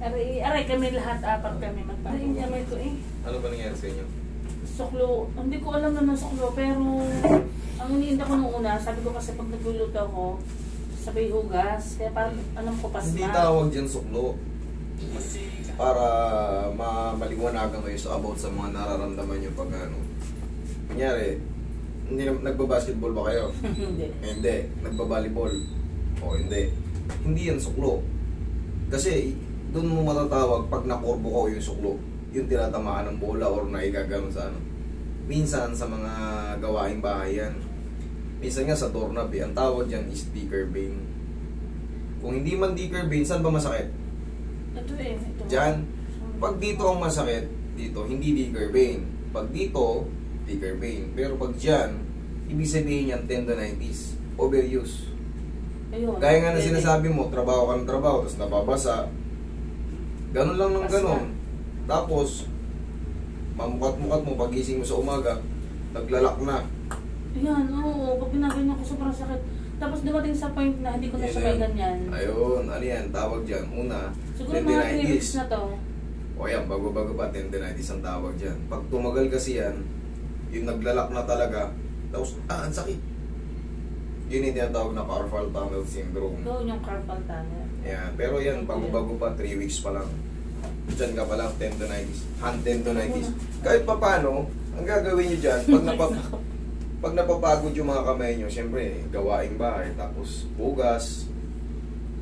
Aray kami lahat, apat kami. Magpahin kamay ko eh. Ano ba nangyari sa inyo? Suklo. Hindi ko alam na suklo, pero ang iniinda ko nung una, sabi ko kasi pag nagluluto ako, sabay hugas. Kaya parang alam ko pasma. Hindi tawag dyan suklo. Para maliwanagan kayo sa about sa mga nararamdaman nyo pag ano. Kunyari, hindi nagbabasketball ba kayo? Hindi. Hindi. Nagbabalibol? O hindi. Hindi yan suklo. Kasi doon mo matatawag pag nakurbo ko yung suklo. Yung tinatamaan ng bola or naigagano sa ano. Minsan sa mga gawaing bahay yan. Minsan nga sa doorknob ang tawag dyan is dicker vein. Kung hindi man dicker vein, saan ba masakit? Ito eh. Ito. Diyan. Pag dito ang masakit, dito, hindi dicker vein. Pag dito, dicker vein. Pero pag dyan, ibig sabihin yan tendonitis, overuse. Ayun. Gaya nga na sinasabi mo, trabaho ka ng trabaho, tapos nababasa. Ganun lang ng ganun. Tapos, mamukat-mukat mo, pagising mo sa umaga, naglalak na. Yan, oo. Pag pinaganyan ko, sobrang sakit. Tapos dumating sa point na hindi ko na siya may ganyan. Ayun, ano yan, tawag dyan. Una, siguro mga 3 weeks na to. O yan, bago-bago pa, tendinitis ang tawag dyan. Pag tumagal kasi yan, yung naglalak na talaga, tapos, ang sakit. Yun yung tinatawag na carpal tunnel syndrome. Doon yung carpal tunnel. Yan, pero yan, bago-bago pa, 3 weeks pa lang. Diyan ka pa lang, tendonitis, hand tendonitis. Kahit pa paano, ang gagawin nyo dyan, pag napapagod yung mga kamay nyo, syempre, gawaing bahay, tapos hugas,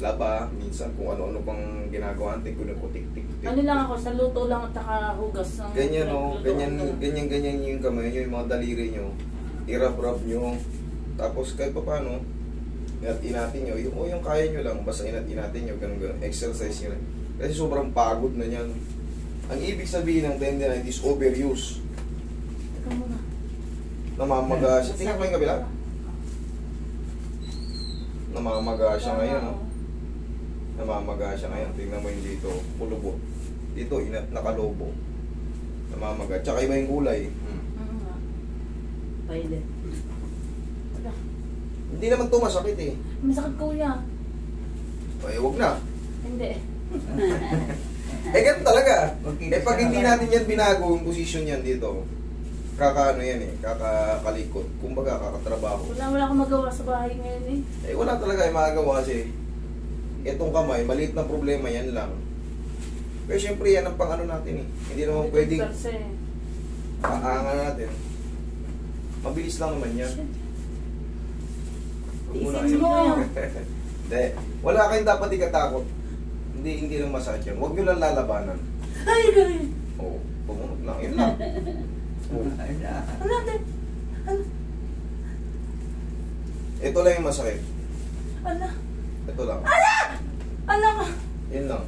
laba, minsan kung ano-ano pang ginagawa, tik-tik. Ano lang ako, sa luto lang at saka hugas. Ng ganyan o, ganyan yung kamay nyo, yung mga daliri nyo, i-rub-rub nyo, tapos kahit pa paano, inat-inatin nyo, yung kaya nyo lang, basta inat-inatin nyo, ganun, exercise nyo lang. Kasi sobrang pagod na yan. Ang ibig sabihin ng tendinitis, overuse. Teka muna. Namamaga siya. Tingnan mo yung kabila. Namamaga siya ngayon. No? Namamaga siya ngayon. Tingnan mo yung dito. Pulubo. Dito, nakalobo. Namamaga. Tsaka iba yung kulay. Violet. Hindi naman ito masakit eh. Masakit kuya. Ay, huwag na. Hindi. Ganun talaga. Pag hindi natin yan binago, yung position yan dito, kakaano yan eh, kakakalikot. Kumbaga, kakatrabaho. Wala akong magawa sa bahay ngayon eh. Wala talaga yung magagawa kasi itong kamay, maliit na problema yan lang. Pero syempre yan ang pang-ano natin eh. Hindi naman pwedeng paangan natin. Mabilis lang naman yan. Isin mo. Hindi. Wala kayong dapat ikatakot. Hindi lang masakit yan. Huwag nyo lang lalabanan. Ay, gano'n. Oo. Pumunod lang. Yun lang. Ano natin? Ito lang yung masakit. Ano? Ito lang. Ano ka? Yun lang.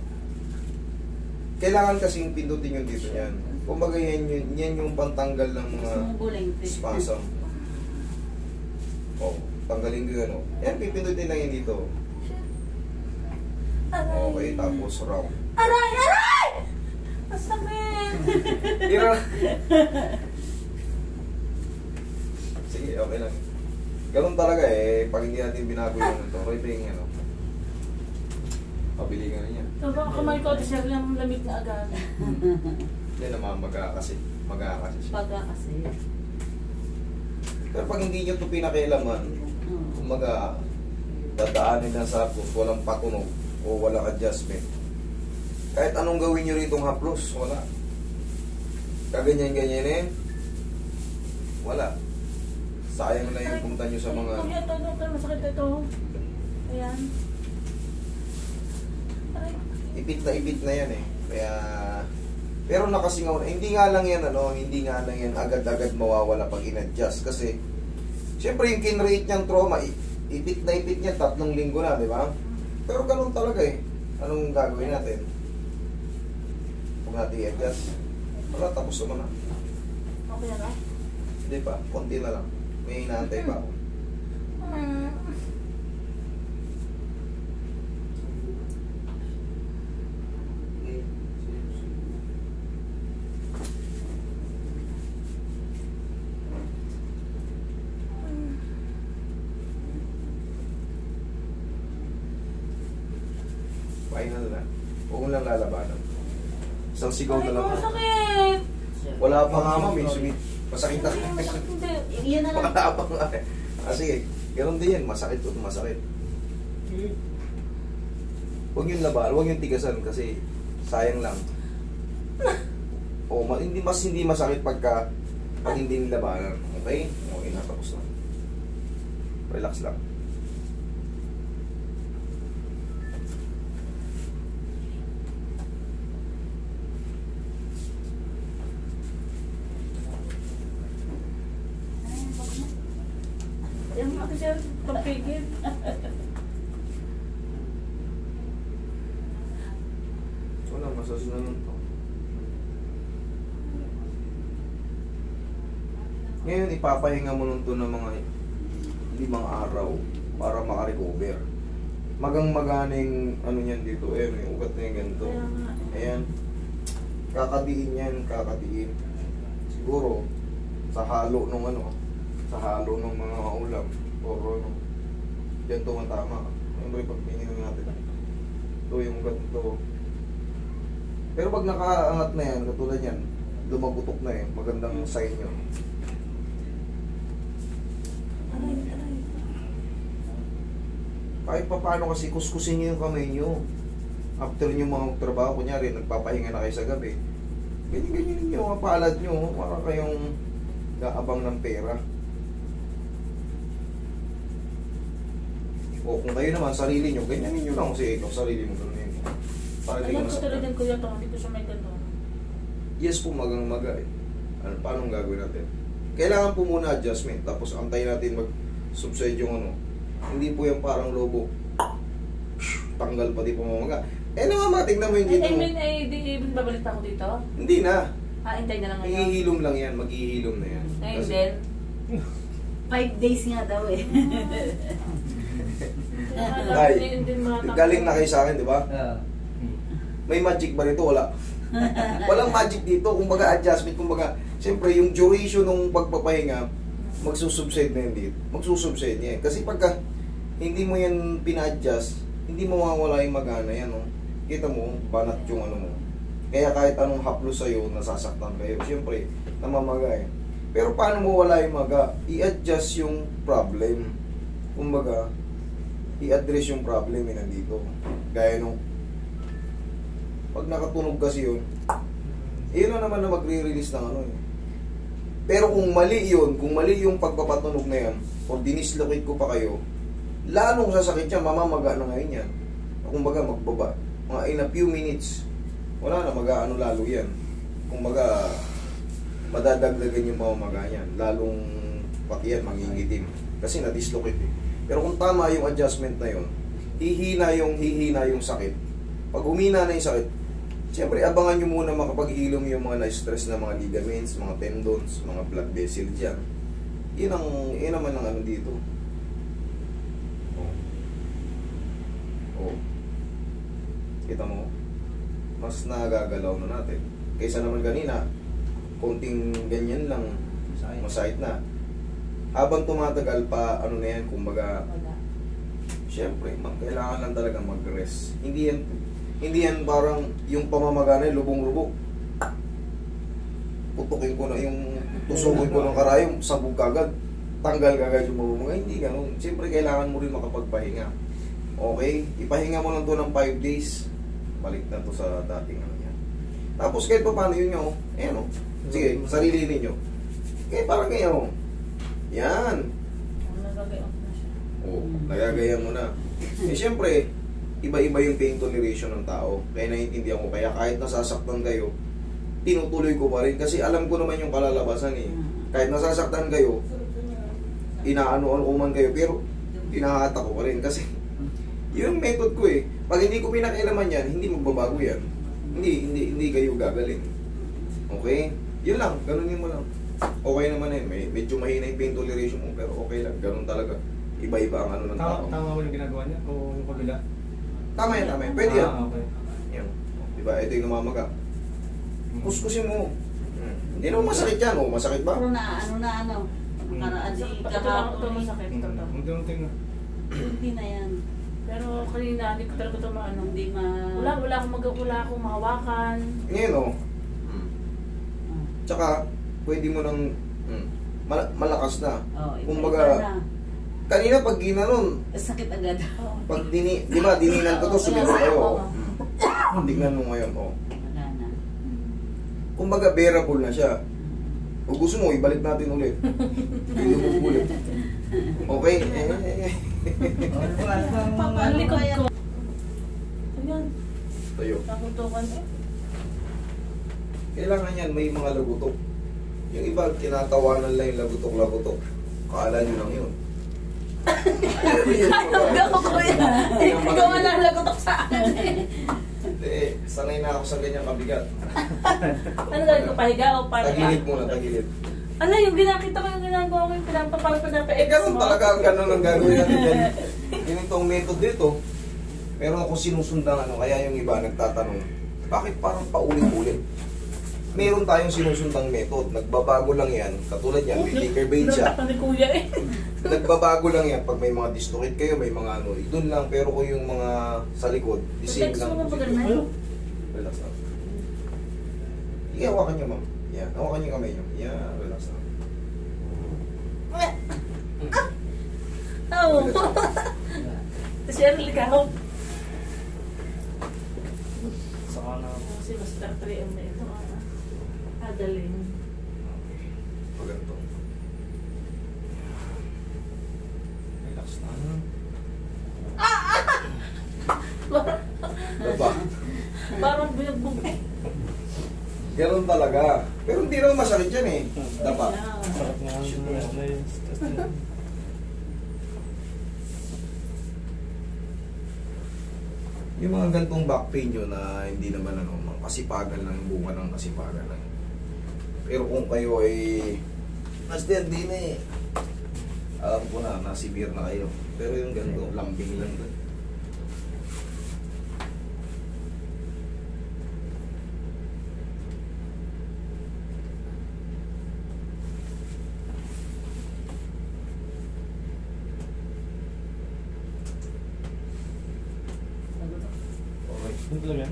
Kailangan kasing pindutin yung dito yan. Kumbaga yan yung pantanggal ng mga spasm. Oh, tanggalin ko yun. Yan, pipindutin lang yan dito. Okay, tapos round. Aray! Masakit! Sige, okay lang. Ganun talaga eh, pag hindi natin binago yung ito, ito yung ano. Pabili ka na niya. So baka kamay ko, ito siya lang lamig na agad. Hindi naman, maga kasi siya. Baga kasi. Pero pag hindi nyo ito pinakialaman, kumaga, dadaanin lang sa haplos, walang patunog o walang adjustment. Kahit anong gawin nyo rito ng haplos, wala. Kaganyan-ganyan eh, wala. Sayang na yung punta nyo sa mga... Ito, masakit ito. Ayan. Ipit na yan eh. Kaya... Pero nakasingaw na. Hindi nga lang yan agad-agad mawawala pag in-adjust. Kasi, syempre yung kinrate niyang trauma, ipit niya 3 linggo na, di ba? Pero ganun talaga eh. Anong gagawin natin? Huwag natin i-adjust. Wala, tapos naman na. Okay na ba? Hindi pa, konti na lang. May inaantay pa ako. Final na. Huwag mo lang lalabanan. Isang sigaw Ay, na lang. ko, sakit! Wala pa nga ma'am, eh. Masakit na. Hindi. Iyan na lang. Wala pa nga eh. Sige, ganun din yan. Masakit o masakit. Huwag yung laban, huwag yung tigasan kasi sayang lang. O, hindi masakit pag hindi nilabanan. Okay? Okay na, tapos na. Relax lang. Yung ako siya pagpigil. Wala, masas na nun to. Ngayon, ipapahinga mo nun to ng mga 5 araw para makarecover. Magang-maganing ano yan dito. Eh, may ugat na yung ganito. Kaya nga. Ayan. Kakadiin yan, kakadiin. Siguro, sa halo nung sa halo ng mga ulam. O ano. Diyan tumatama. Siyempre, pag pininom natin. Ito yung ugat nito. Pero pag nakaangat na yan, katulad yan, lumabutok na eh. Magandang sign yun. Kahit pa paano kasi kuskusin nyo yung kamay nyo. After nyo mga trabaho, kunyari, nagpapahinga na kayo sa gabi. Ganyan-ganyan nyo, mga palad nyo, para kayong gaabang ng pera. O kung kayo naman, sarili nyo, ganyanin nyo lang kasi ikaw, sarili mo, ganun yun. Para hindi Alam ka ko masaktan. talaga kuya to, hindi ko siya may ganun. Yes po, magang-maga eh. Ano, paano gagawin natin? Kailangan po muna adjustment, tapos antayin natin mag-subside yung ano. Hindi po yung parang lobo. Tanggal pati pamamaga. Eh naman, tingnan mo yung dito. I mean, di even babalik ako dito? Hindi na. Hintay na lang ngayon. Ihihilom lang yan, mag-ihilom na yan. Ngayon din. 5 days nga daw eh. Ay, galing na kayo sa akin, di ba? Ah. May magic ba nito? Wala. Walang magic dito. Kumbaga adjustment, kumbaga, siyempre yung duration ng pagpapahinga, magsusubside na yan dito. Magsusubside yan. Kasi pagka hindi mo yan pina-adjust, hindi mo mawawala yung magana yan. No? Kita mo, banat yung ano mo. Kaya kahit anong haplos sa'yo, nasasaktan kayo. Siyempre, namamaga eh. Pero paano mo wala yung maga? I-adjust yung problem. Kumbaga, i-address yung problem eh nandito. Gaya nung pag nakatunog kasi yun, yun na naman na magre-release ng ano eh. Pero kung mali yun, kung mali yung pagpapatunog na yan, or dinislocate ko pa kayo, lalong sasakit yan, mamamaga na ngayon yan. Kumbaga magbaba. Mga in a few minutes, wala na, mag-ano lalo yan. Kumbaga, madadagdagan yung mamamaga yan. Lalong pati yan, mangingitim. Kasi na-dislocate eh. Pero kung tama yung adjustment na yun, hihina yung sakit. Pag humina na yung sakit, siyempre abangan nyo muna makapag-hilom yung mga na-stress na mga ligaments, mga tendons, mga blood vessel dyan. Yun naman ang ano dito. Oh. Kita mo, mas nagagalaw na natin. Kaysa naman kanina, konting ganyan lang, masakit na. Habang tumatagal pa, ano na yan, kumbaga, Wala. siyempre, kailangan lang talaga mag-rest. Hindi yan parang yung pamamaga na lubong-lubog. Putukin ko na yung tusukin ko ng karayom, sabog kagad. Tanggal kagad yung mamamaga. Hindi ganun. Siyempre, kailangan mo rin makapagpahinga. Okay? Ipahinga mo lang to ng 5 days. Balik na to sa dating ano yan. Tapos kahit pa paano yun nga, oh. Ayan, oh. Sige, sarili ninyo. Kaya parang ganyan, oh. Yan. Nagagayon na siya. Oh, nagagayan mo na. Eh, siyempre, iba-iba yung pain toleration ng tao. Kaya naiintindihan ko. Kaya kahit nasasaktan kayo, tinutuloy ko pa rin. Kasi alam ko naman yung kalalabasan eh. Kahit nasasaktan kayo, inaano-ano ko man kayo, pero pinahata ko pa rin. Kasi, yun yung method ko eh. Pag hindi ko pinakailaman yan, hindi magbabago yan. Hindi kayo gagaling. Okay? Yun lang, ganunin mo lang. Okay naman eh, medyo mahina yung pain toleration mo, pero okay lang, ganun talaga. Iba-iba ang ano ng tao. Tama mo yung ginagawa niya o yung kabila? Tama yan, pwede yan. Okay. Yan. Diba, ito yung namamaga. Kuskusin mo. Hindi naman masakit yan, oh. Masakit ba? Pero ano. Nakaraan di Ito lang ito kahapon. masakit. Ito to. Unti-unti na. Hindi na yan. Pero kanina, hindi ko talaga ito maano. Hindi ma... Wala akong mahawakan. Ngayon o. Tsaka, pwede mo nang malakas na. Oh, Kumbaga, kanina pag ginanon, sakit agad. pag di ba, dininan ko to, sumigaw kayo. Tingnan mo ngayon, o. Wala na. Kumbaga, bearable na siya. Kung gusto mo, ibalik natin ulit. Hindi mo ulit. Okay? Papalikot ko. Ayan, Tayo. nakuntukan eh. Kailangan yan, may mga lagutok. Yung iba, tinatawanan lang yung lagutok-lagutok. Kala nyo lang yun. Ayaw ko yan. Ikaw ang nalagotok sa akin eh. Hindi, sanay na ako sa ganyang kabigat. Ano gawin ko, pahiga o pahiga? Tagilid muna, tagilid. Ano yung ginakita ko yung ginagawa ko yung pinapa-ex Ganun mo? talaga ang ganun ang gagawin natin dyan. Ganitong method dito. Meron ako sinusundang kaya yung iba nagtatanong, bakit parang paulit-ulit? Meron tayong sinusundang method. Nagbabago lang yan. Katulad yan, may tinkerbell siya. Natak ni kuya eh. Nagbabago lang yan pag may mga dislocate kayo, may mga doon lang. Pero kung yung mga sa likod, the same Text lang. mo na ba ganun? Relax lang. Sige, hawakan nyo, ma'am. Yan, hawakan nyo yung kamay nyo. Yan, relax lang. Oo. Cheryl, ikaw. Saka na. Kasi mas 3M na ito. Galing. Pag ganito. Relax lang. Diba? Parang bunyag-bug eh. Ganun talaga. Pero hindi naman masakit yan eh. Dapat. Sarap nga ang ano yun. Yung mga gantong back pain nyo na hindi naman kasipagan lang, yung bunga ng kasipagan lang. Pero kung kayo ay nasdead din eh. Alam ko na, nasibir na kayo. Pero yung ganito, lambing lang doon. Okay. Ano talaga?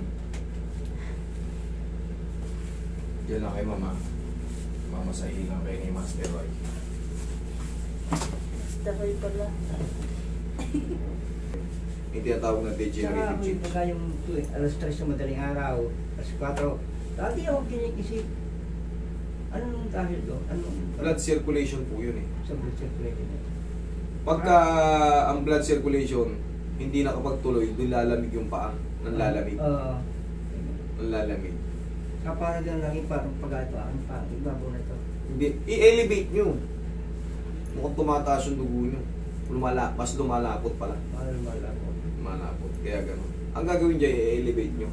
Diyan lang kay mama. Mamasahin lang kayo ni Master Roy. Basta kayo pala. Yung tinatawag na Saka degenerative may change. pagka yung alas 3 ng madaling araw, alas 4, dati ako kinikisip. Ano nung dahil doon? Anong Blood circulation po yun eh. sa blood circulation? Pagka ang blood circulation hindi nakapagtuloy, doon lalamig yung paa. Nanlalamig. Nanlalamig. Kapag lang parang pag-atuan, parang ibabaw na ito. Hindi, i-elevate nyo. Mukhang tumataas yung dugo nyo. Mas lumalapot pala. Mahal ako. Lumalapot. Kaya gano'n. Ang gagawin dyan, i-elevate nyo.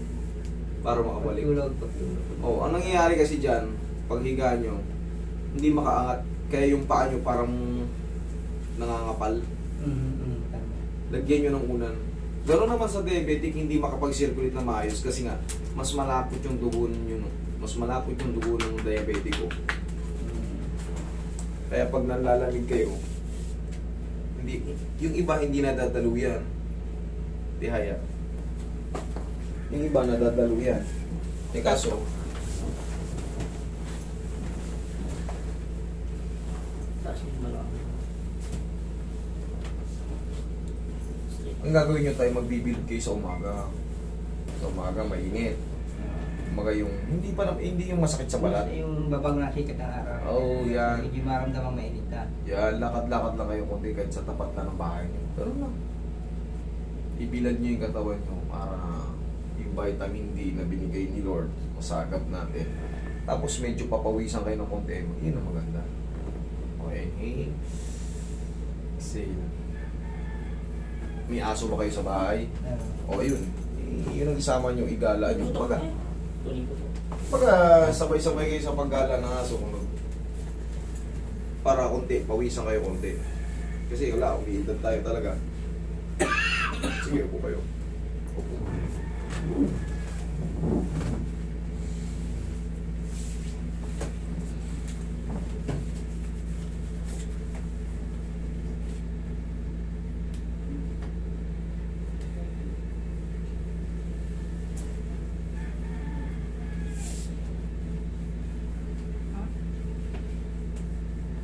Para makabalik. Pagtulog. Oh, ang nangyayari kasi dyan, pag higa nyo, hindi makaangat. Kaya yung paa nyo parang nangangapal. Tama. Lagyan nyo ng unan. Gano'n naman sa diabetic, hindi makapag-circulate na maayos kasi nga, mas malapot yung dugo ninyo. No? Mas malapot yung dugo ng diabetico. Kaya pag nanlalamig kayo, hindi, yung iba hindi nadadalo yan. Tihaya. Yung iba nadadalo yan. Eh kaso, Taas yung malaki. ang gagawin nyo tayo, magbibilid kayo sa umaga. Sa umaga, mainit. Umaga yung, hindi yung masakit sa balat. Yung babang nasikat ng araw. Oh, yan. Medyo maramdamang mainit na. Yan, lakad-lakad lang kayo konti kahit sa tapat na ng bahay nyo. Pero lang. Ibilad nyo yung katawan nyo para yung vitamin D na binigay ni Lord, masagap natin. Tapos medyo papawisan kayo ng konti. Yun ang maganda. Okay. Exhale. May aso ba kayo sa bahay? O yun. Yun ang isama nyo, igala nyo. Pagka sabay-sabay kayo sa paggala ng aso, para konti, pawisan kayo konti. Kasi wala, umiidad tayo talaga. Sige, upo kayo. Upo.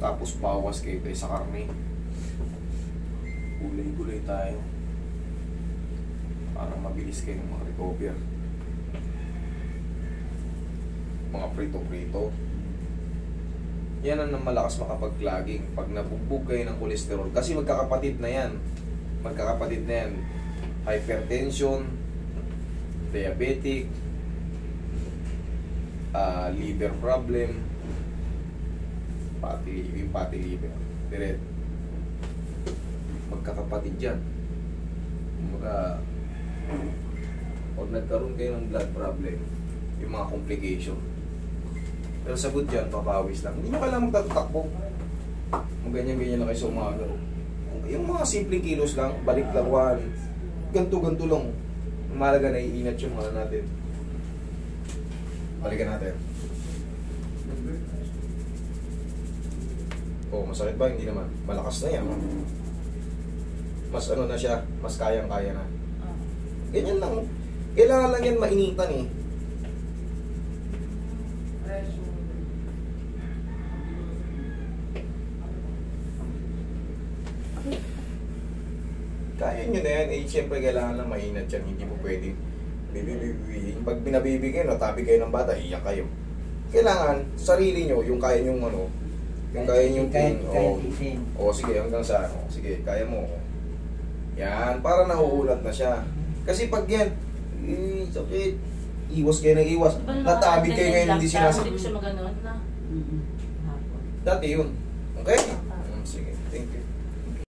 Tapos bawas kayo tayo sa karne. Gulay-gulay tayo. Para mabilis kayo mag-recover. Mga prito-prito. Yan ang malakas makapag-clogging. Pag nabugbog kayo ng kolesterol. Kasi magkakapatid na yan. Magkakapatid na yan. Hypertension, diabetic, liver problem, fatty liver. Direct. Magkakapatid yan. Pag nagkaroon kayo ng blood problem, yung mga complication. Pero sagot dyan, papawis lang. Hindi nyo kailangan magtatakbo. Ganyan-ganyan lang kayo sa umaga. Yung mga simpleng kilos lang, balik laruan, ganto-ganto lang. Mahalaga na iinat yung mga natin. Balikan natin. Oh, masakit ba? Hindi naman. Malakas na yan. Mas ano na siya, mas kayang-kaya na. Ganyan lang. Kailangan lang yan mainitan eh. Kaya nyo na yan. Eh, siyempre kailangan lang mainat yan. Hindi mo pwedeng pag binabibigay, no, tabi kayo ng bata, iyak kayo. Kailangan, sarili nyo, yung kaya nyong ano, yung kaya nyong pain. O sige, hanggang sa ano. Sige, kaya mo. Yan, para nahuhulat na siya. Kasi pag yan, sakit. Iwas kayo ng iwas. Natabi kayo ngayon, hindi sinasabi. Hindi ko siya maganon na. Mm-mm. Dati yun. Okay?